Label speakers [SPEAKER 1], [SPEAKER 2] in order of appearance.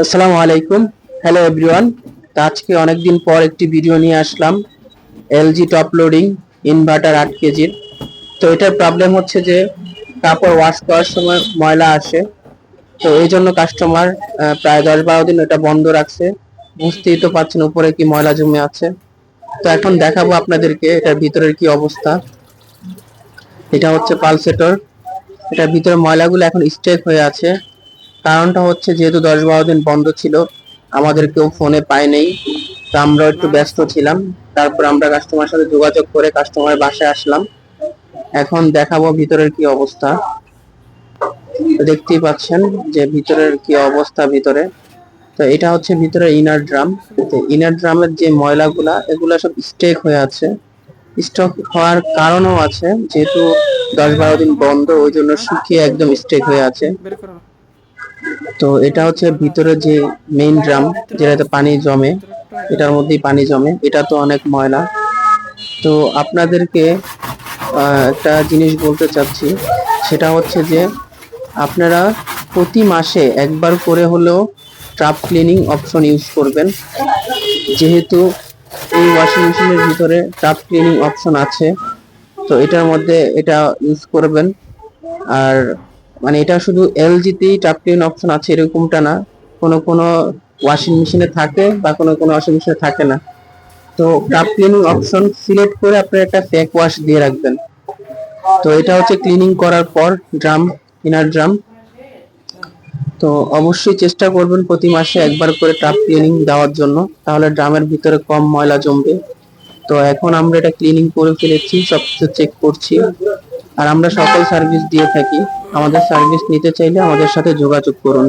[SPEAKER 1] আসসালামু আলাইকুম। Hello everyone. তো আজকে অনেকদিন পর একটি ভিডিও নিয়ে আসলাম এলজি টপ লোডিং ইনভার্টার 8 কেজির। তো এটার প্রবলেম হচ্ছে যে কাপড় ওয়াশ করার সময় ময়লা আসে। তো এই জন্য কাস্টমার প্রায় 10-12 দিন এটা বন্ধ রাখছে। বুঝতেই তো পারছেন উপরে কি ময়লা জমে আছে। তো এখন দেখাবো আপনাদেরকে এটার ভিতরের কি অবস্থা। এটা হচ্ছে পালসেটর। এটার ভিতরে ময়লাগুলো এখন স্টেক হয়ে আছে। কারণটা হচ্ছে যেহেতু 10-12 দিন বন্ধ ছিল, আমাদের কেউ ফোনে পায় নেই। তো আমরা একটু ব্যস্ত ছিলাম। তারপর আমরা কাস্টমার সাথে যোগাযোগ করে কাস্টমারের বাসায় আসলাম। এখন দেখাবো ভিতরের কি অবস্থা। তো দেখতেই পাচ্ছেন যে ভিতরের কি অবস্থা ভিতরে। তো এটা হচ্ছে ভিতরে ইনার ড্রাম। তো ইনার ড্রামের যে ময়লাগুলা এগুলা সব স্টেক হয়ে আছে। স্টক হওয়ার কারণও আছে, যেহেতু 10-12 দিন বন্ধ, ওই জন্য শুকিয়ে একদম স্টেক হয়ে আছে। তো এটা হচ্ছে ভিতরে যে মেইন ড্রাম, যেটাতে পানি জমে, এটার মধ্যেই পানি জমে। এটা তো অনেক ময়লা। তো আপনাদেরকে একটা জিনিস বলতে চাচ্ছি, সেটা হচ্ছে যে আপনারা প্রতি মাসে একবার করে হলেও ট্রাপ ক্লিনিং অপশন ইউজ করবেন। যেহেতু এই ওয়াশিং মেশিনের ভিতরে ট্রাপ ক্লিনিং অপশন আছে, তো এটার মধ্যে এটা ইউজ করবেন। আর মানে এটা শুধু এলজিতেই ট্যাপ ক্লিন অপশন আছে এরকমটা না, কোনো কোনো ওয়াশিং মেশিনে থাকে বা কোনো কোনো ওয়াশিং মেশিনে থাকে না। তো ট্যাপ ক্লিনিং অপশন সিলেক্ট করে আপনি একটা ফেক ওয়াশ দিয়ে রাখবেন। তো এটা হচ্ছে ক্লিনিং করার পর ড্রাম, ইনার ড্রাম। তো অবশ্যই চেষ্টা করবেন প্রতি মাসে একবার করে ট্যাপ ক্লিনিং দেওয়ার জন্য, তাহলে ড্রামের ভিতরে কম ময়লা জমবে। তো এখন আমরা এটা ক্লিনিং করে ফেলেছি, সবকিছু চেক করছি। আর আমরা সকল সার্ভিস দিয়ে থাকি। আমাদের সার্ভিস নিতে চাইলে আমাদের সাথে যোগাযোগ করুন।